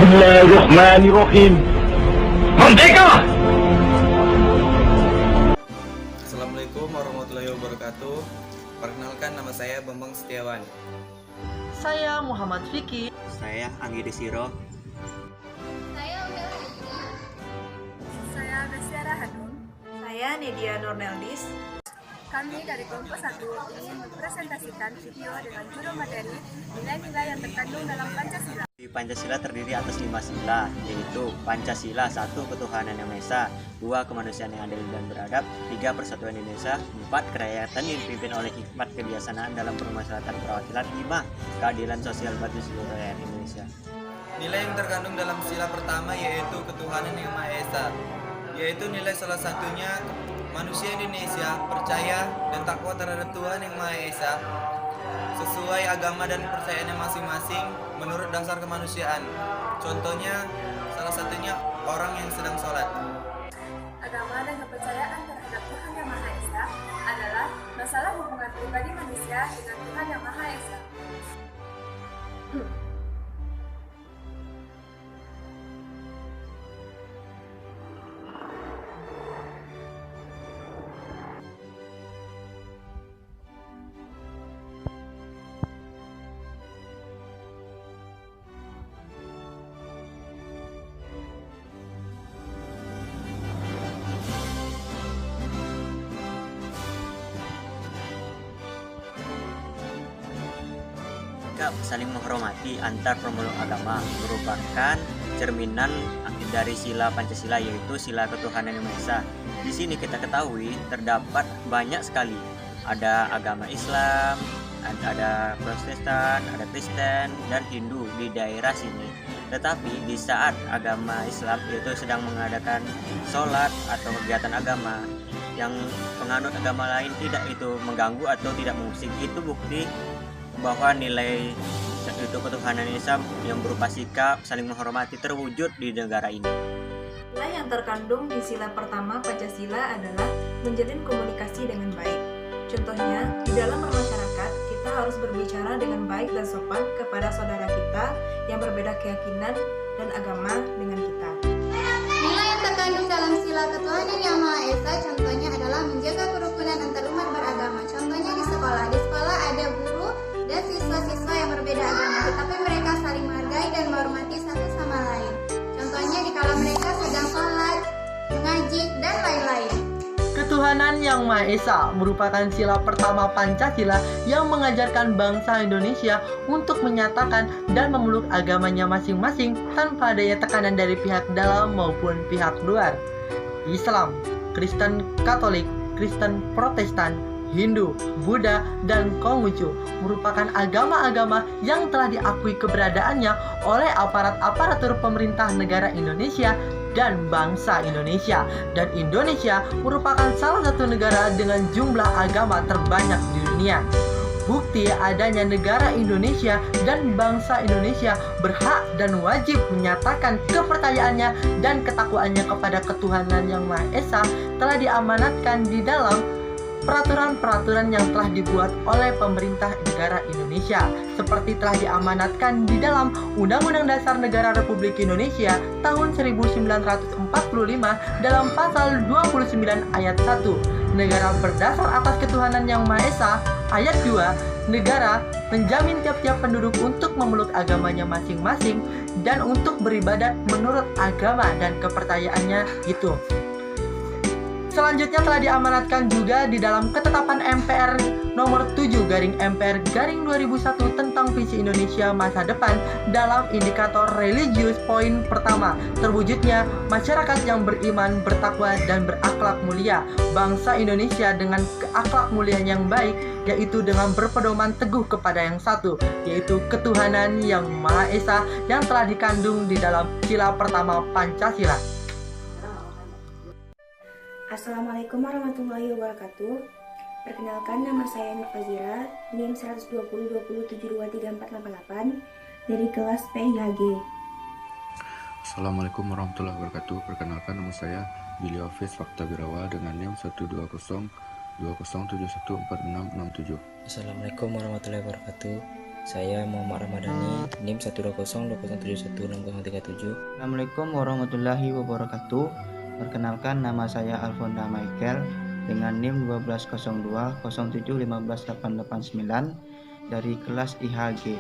Bismillahirrahmanirrahim. Merdeka! Assalamualaikum warahmatullahi wabarakatuh. Perkenalkan, nama saya Bambang Setiawan. Saya Muhammad Fikri. Saya Anggi Desiro. Saya Umel Hajia. Saya Bestiara Hanum. Saya Nidia Nurneldis. Kami dari kelompok 1 ingin mempresentasikan video dengan judul materi nilai-nilai yang terkandung dalam Pancasila. Pancasila terdiri atas 5 sila, yaitu Pancasila 1. Ketuhanan Yang Maha Esa, 2. Kemanusiaan yang adil dan beradab, 3. Persatuan Indonesia, 4. Kerakyatan yang dipimpin oleh hikmat kebijaksanaan dalam permasalahan perwakilan, 5. Keadilan sosial bagi seluruh rakyat Indonesia. Nilai yang terkandung dalam sila pertama yaitu ketuhanan yang Maha Esa, yaitu nilai salah satunya manusia Indonesia percaya dan takwa terhadap Tuhan Yang Maha Esa sesuai agama dan kepercayaannya masing-masing menurut dasar kemanusiaan. Contohnya, salah satunya orang yang sedang sholat. Agama dan kepercayaan terhadap Tuhan Yang Maha Esa adalah masalah hubungan pribadi manusia dengan Tuhan Yang Maha Esa. Sikap saling menghormati antar pemeluk agama merupakan cerminan dari sila Pancasila, yaitu sila ketuhanan Yang Maha Esa. Di sini kita ketahui terdapat banyak sekali, ada agama Islam, ada Protestan, ada Kristen, dan Hindu di daerah sini. Tetapi di saat agama Islam itu sedang mengadakan sholat atau kegiatan agama, yang penganut agama lain tidak itu mengganggu atau tidak mengusik, itu bukti bahwa nilai itu ketuhanan Islam yang berupa sikap saling menghormati terwujud di negara ini. Nilai yang terkandung di sila pertama Pancasila adalah menjalin komunikasi dengan baik. Contohnya, di dalam bermasyarakat, kita harus berbicara dengan baik dan sopan kepada saudara kita yang berbeda keyakinan dan agama dengan kita. Nilai yang terkandung dalam sila ketuhanan Yang Maha Esa contohnya adalah menjaga kerukunan antar umat beragama. Contohnya di sekolah ada guru dan siswa-siswa yang berbeda agama, tetapi mereka saling menghargai dan menghormati satu sama lain. Contohnya di kala mereka sedang sholat, mengaji, dan lain-lain. Ketuhanan Yang Maha Esa merupakan sila pertama Pancasila yang mengajarkan bangsa Indonesia untuk menyatakan dan memeluk agamanya masing-masing tanpa adanya tekanan dari pihak dalam maupun pihak luar. Islam, Kristen Katolik, Kristen Protestan, Hindu, Buddha, dan Konghucu merupakan agama-agama yang telah diakui keberadaannya oleh aparatur pemerintah negara Indonesia dan bangsa Indonesia. Dan Indonesia merupakan salah satu negara dengan jumlah agama terbanyak di dunia. Bukti adanya negara Indonesia dan bangsa Indonesia berhak dan wajib menyatakan kepercayaannya dan ketakwaannya kepada ketuhanan Yang Maha Esa telah diamanatkan di dalam peraturan-peraturan yang telah dibuat oleh pemerintah negara Indonesia, seperti telah diamanatkan di dalam Undang-Undang Dasar Negara Republik Indonesia tahun 1945 dalam pasal 29 ayat 1. Negara berdasar atas ketuhanan Yang Maha Esa. Ayat 2. Negara menjamin tiap-tiap penduduk untuk memeluk agamanya masing-masing dan untuk beribadat menurut agama dan kepercayaannya itu. Selanjutnya telah diamanatkan juga di dalam ketetapan MPR nomor 7/MPR/2001 tentang visi Indonesia masa depan dalam indikator religius poin pertama, terwujudnya masyarakat yang beriman, bertakwa, dan berakhlak mulia. Bangsa Indonesia dengan akhlak mulia yang baik, yaitu dengan berpedoman teguh kepada yang satu, yaitu ketuhanan Yang Maha Esa yang telah dikandung di dalam sila pertama Pancasila. Assalamualaikum warahmatullahi wabarakatuh. Perkenalkan, nama saya Nur Fazira, NIM 12020723488 dari kelas PIHG. Assalamualaikum warahmatullahi wabarakatuh. Perkenalkan, nama saya Billy Hafiz Fakta Birawa dengan NIM 12020714667. Assalamualaikum warahmatullahi wabarakatuh. Saya Muhammad Ramadhani, NIM 12020716037. Assalamualaikum warahmatullahi wabarakatuh. Perkenalkan, nama saya Alfonda Michael dengan NIM 120207158889 dari kelas IHG.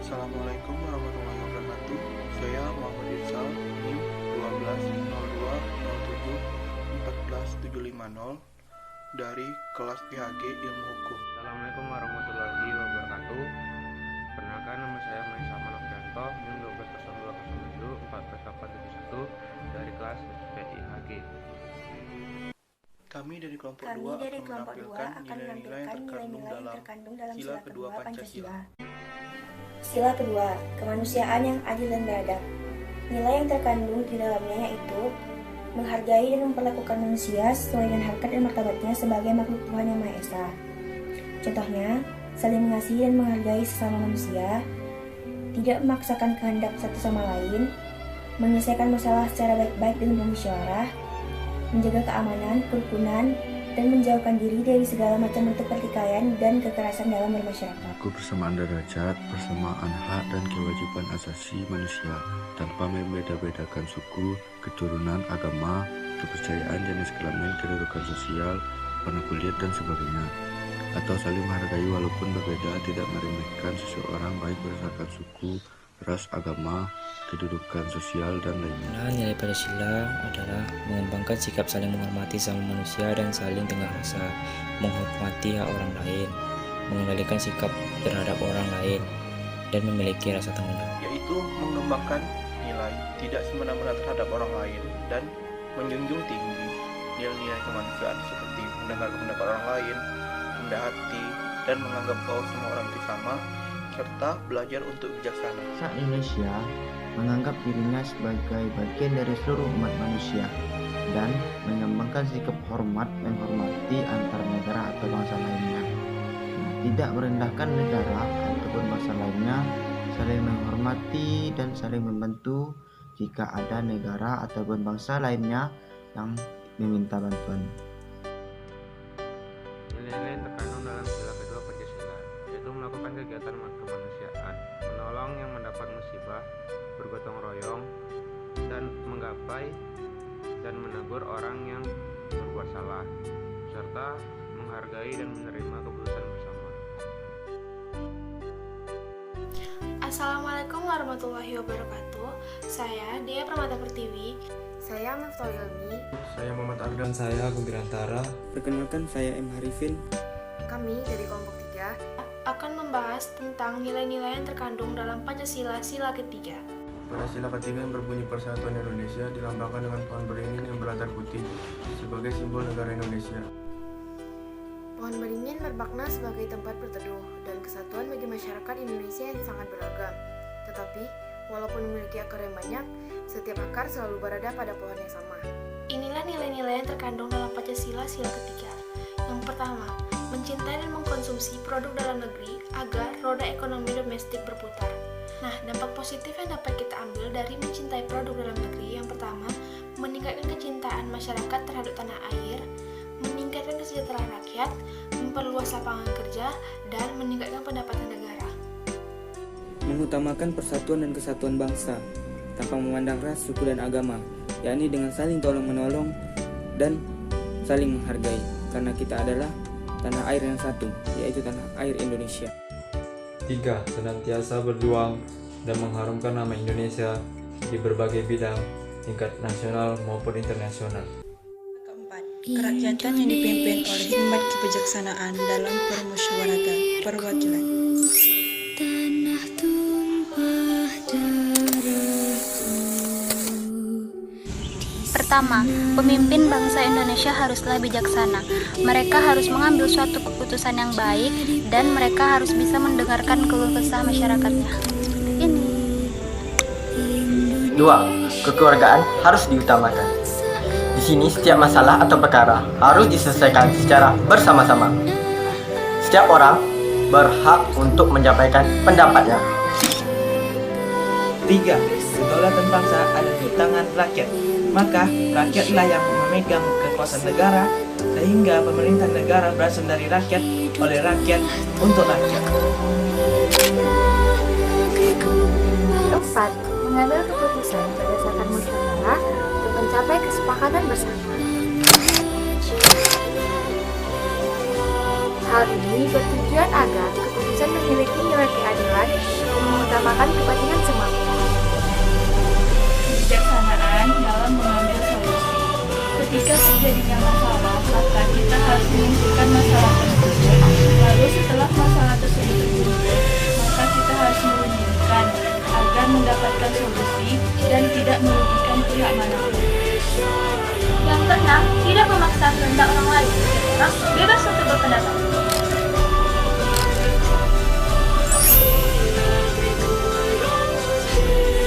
Assalamualaikum warahmatullahi wabarakatuh. Saya Muhammad Irsal, NIM 120207141750 dari kelas IHG Ilmu Hukum. Assalamualaikum warahmatullahi wabarakatuh. Perkenalkan, nama saya Maisa Manofrianto, NIM 120207148871 dari kelas IHG. Kami dari kelompok 2 akan menampilkan nilai-nilai yang terkandung dalam sila kedua Pancasila. Sila kedua, kemanusiaan yang adil dan beradab. Nilai yang terkandung di dalamnya yaitu menghargai dan memperlakukan manusia sesuai dengan harkat dan martabatnya sebagai makhluk Tuhan Yang Maha Esa. Contohnya, saling mengasihi dan menghargai sesama manusia, tidak memaksakan kehendak satu sama lain, menyelesaikan masalah secara baik-baik dengan bermusyawarah, menjaga keamanan, kerukunan, dan menjauhkan diri dari segala macam bentuk pertikaian dan kekerasan dalam bermasyarakat. Kebersamaan derajat, persamaan hak dan kewajiban asasi manusia tanpa membeda-bedakan suku, keturunan, agama, kepercayaan, jenis kelamin, kedudukan sosial, warna kulit, dan sebagainya. Atau saling menghargai walaupun berbeda, tidak meremehkan seseorang baik berdasarkan suku, ras, agama, kedudukan sosial, dan lainnya. Nah, nilai Pancasila adalah mengembangkan sikap saling menghormati sama manusia dan saling tengah rasa, menghormati hak orang lain, mengendalikan sikap terhadap orang lain, dan memiliki rasa tanggung jawab. Yaitu mengembangkan nilai tidak semena-mena terhadap orang lain dan menjunjung tinggi nilai-nilai kemanusiaan seperti mendengar pendapat orang lain, rendah hati, dan menganggap bahwa semua orang itu sama, serta belajar untuk bijaksana. Bangsa Indonesia menganggap dirinya sebagai bagian dari seluruh umat manusia dan mengembangkan sikap hormat menghormati antar negara atau bangsa lainnya. Tidak merendahkan negara ataupun bangsa lainnya, saling menghormati dan saling membantu jika ada negara ataupun bangsa lainnya yang meminta bantuan. Nilai-nilai terkandung dalam sila kedua Pancasila yaitu melakukan kegiatan kemanusiaan, menolong yang mendapat musibah, bergotong royong, dan menggapai dan menegur orang yang berbuat salah, serta menghargai dan menerima keputusan bersama. Assalamualaikum warahmatullahi wabarakatuh. Saya Dea Pramata Pertiwi. Saya Miftah Yilmi. Saya Muhammad Ardan. Saya Agung Birantara. Perkenalkan, saya M. Harifin. Kami dari kelompok 3 akan membahas tentang nilai-nilai yang terkandung dalam Pancasila sila ketiga. Pada sila ketiga yang berbunyi Persatuan Indonesia dilambangkan dengan pohon beringin yang berlatar putih sebagai simbol negara Indonesia. Pohon beringin bermakna sebagai tempat berteduh dan kesatuan bagi masyarakat Indonesia yang sangat beragam. Tetapi, walaupun memiliki akar yang banyak, setiap akar selalu berada pada pohon yang sama. Inilah nilai-nilai yang terkandung dalam Pancasila sila ketiga. Yang pertama, mencintai dan mengkonsumsi produk dalam negeri agar roda ekonomi domestik berputar. Nah, dampak positif yang dapat kita ambil dari mencintai produk dalam negeri yang pertama, meningkatkan kecintaan masyarakat terhadap tanah air, meningkatkan kesejahteraan rakyat, memperluas lapangan kerja, dan meningkatkan pendapatan negara. Mengutamakan persatuan dan kesatuan bangsa tanpa memandang ras, suku, dan agama, yakni dengan saling tolong-menolong dan saling menghargai, karena kita adalah tanah air yang satu, yaitu tanah air Indonesia. 3. Senantiasa berjuang dan mengharumkan nama Indonesia di berbagai bidang, tingkat nasional maupun internasional. Keempat, kerakyatan yang dipimpin oleh hikmat kebijaksanaan dalam permusyawaratan perwakilan. Tanah tumpah darahku. Pertama, pemimpin bangsa Indonesia haruslah bijaksana. Mereka harus mengambil suatu keputusan yang baik dan mereka harus bisa mendengarkan keluh kesah masyarakatnya. Ini. 2. Kekeluargaan harus diutamakan. Di sini setiap masalah atau perkara harus diselesaikan secara bersama-sama. Setiap orang berhak untuk menyampaikan pendapatnya. 3. Kedaulatan bangsa ada di tangan rakyat. Maka rakyatlah yang memegang kekuasaan negara, sehingga pemerintahan negara berasal dari rakyat, oleh rakyat, untuk rakyat. keempat, mengambil keputusan berdasarkan musyawarah untuk mencapai kesepakatan bersama. Hal ini bertujuan agar keputusan memiliki nilai keadilan dan mengutamakan kepentingan semua pihak. Kebijaksanaan dalam mengambil solusi. Ketika terjadinya masalah, maka kita harus menyingkirkan masalah tersebut. Lalu setelah masalah tersebut terjadi, maka kita harus menyingkirkan agar mendapatkan solusi dan tidak merugikan pihak manapun. Yang keenam, tidak memaksa kehendak orang lain. Orang bebas untuk berpendapat.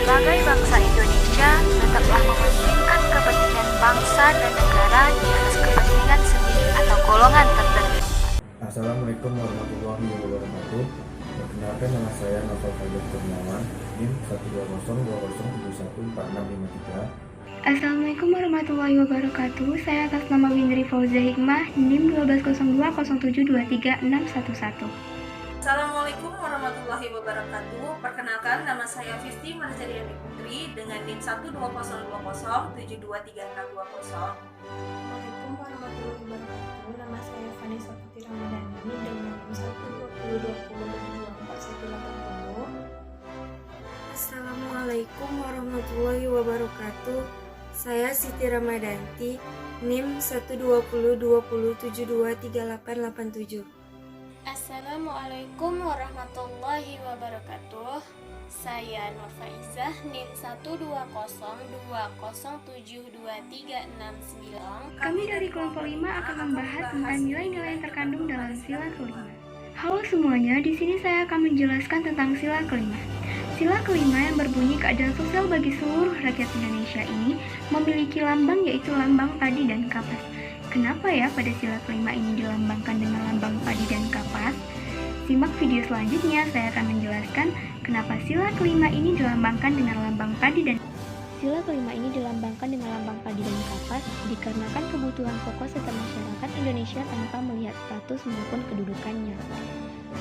Sebagai bangsa Indonesia, tetaplah mementingkan kepentingan bangsa dan negara di atas kepentingan sendiri atau golongan tertentu. Assalamualaikum warahmatullahi wabarakatuh. Perkenalkan, nama saya Novel Fajar Kurniawan, NIM 12020714653. Assalamualaikum warahmatullahi wabarakatuh. Saya atas nama Windri Fauzia Hikmah, NIM 12020736611. Assalamualaikum warahmatullahi wabarakatuh. Perkenalkan, nama saya Fisti Marjariani Putri dengan NIM 12020723620. Assalamualaikum warahmatullahi wabarakatuh. Nama saya Vanessa Putri Ramadhani dengan NIM 12020224180. Assalamualaikum warahmatullahi wabarakatuh. Saya Siti Ramadanti, NIM 12020723887. Assalamualaikum warahmatullahi wabarakatuh. Saya Nur Faizah, NIM 1202072372369. Kami dari kelompok 5 akan membahas tentang nilai-nilai yang terkandung dalam sila kelima. Halo semuanya, di sini saya akan menjelaskan tentang sila kelima. Sila kelima yang berbunyi keadilan sosial bagi seluruh rakyat Indonesia ini memiliki lambang, yaitu lambang padi dan kapas. Kenapa ya pada sila kelima ini dilambangkan dengan lambang padi dan kapas? Simak video selanjutnya, saya akan menjelaskan kenapa sila kelima ini dilambangkan dengan lambang padi dan Sila kelima ini dilambangkan dengan lambang padi dan kapas dikarenakan kebutuhan pokok setiap masyarakat Indonesia tanpa melihat status maupun kedudukannya.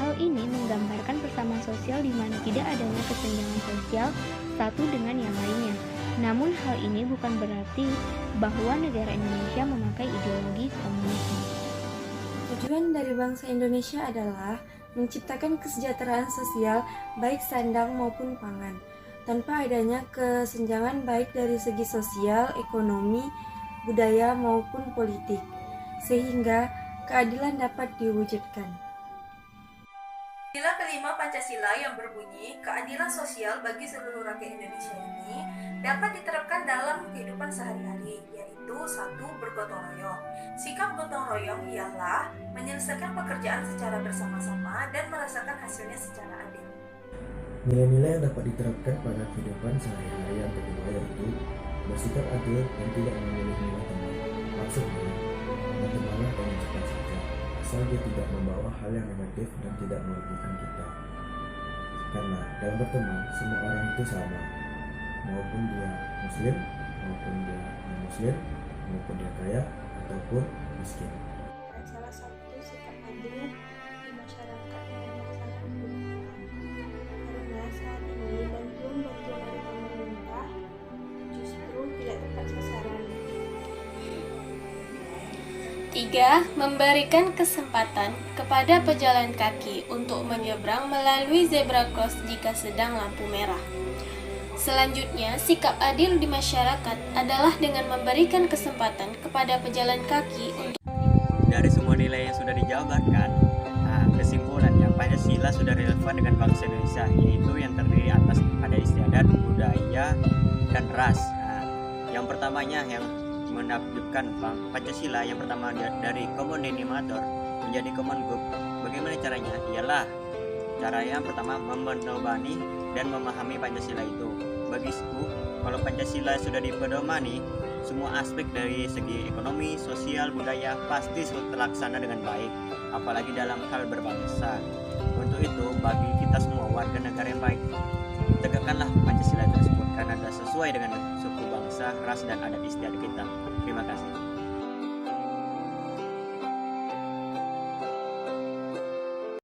Hal ini menggambarkan persamaan sosial di mana tidak adanya kesenjangan sosial satu dengan yang lainnya. Namun hal ini bukan berarti bahwa negara Indonesia memakai ideologi komunisme. Tujuan dari bangsa Indonesia adalah menciptakan kesejahteraan sosial baik sandang maupun pangan, tanpa adanya kesenjangan baik dari segi sosial, ekonomi, budaya maupun politik, sehingga keadilan dapat diwujudkan. Sila kelima Pancasila yang berbunyi keadilan sosial bagi seluruh rakyat Indonesia ini dapat diterapkan dalam kehidupan sehari-hari, yaitu 1. Bergotong royong. Sikap gotong royong ialah menyelesaikan pekerjaan secara bersama-sama dan merasakan hasilnya secara adil. Nilai-nilai yang dapat diterapkan pada kehidupan sehari-hari yang kedua yaitu bersikap adil dan tidak memilih teman. Maksudnya, teman-temanlah dengan cepat saja, asal dia tidak membawa hal yang negatif dan tidak merugikan kita. Karena dalam berteman, semua orang itu sama, maupun dia muslim, maupun dia non-muslim, maupun dia kaya, ataupun miskin. Salah satu sikap adil di masyarakat yang sangat dibutuhkan. Karena saat ini bantuan dari pemerintah justru tidak tepat sasaran. 3. Memberikan kesempatan kepada pejalan kaki untuk menyeberang melalui zebra cross jika sedang lampu merah. Selanjutnya, sikap adil di masyarakat adalah dengan memberikan kesempatan kepada pejalan kaki untuk. Dari semua nilai yang sudah dijabarkan, kesimpulannya Pancasila sudah relevan dengan bangsa Indonesia, yaitu yang terdiri atas ada istiadat, budaya, dan ras. Yang pertamanya yang menakjubkan Pancasila yang pertama dari common denominator menjadi common group. Bagaimana caranya? Ialah cara yang pertama memedomani dan memahami Pancasila itu. Bagiku, kalau Pancasila sudah dipedomani, semua aspek dari segi ekonomi, sosial, budaya pasti terlaksana dengan baik, apalagi dalam hal berbangsa. Untuk itu, bagi kita semua warga negara yang baik, tegakkanlah Pancasila tersebut karena sudah sesuai dengan suku bangsa, ras, dan adat istiadat kita. Terima kasih.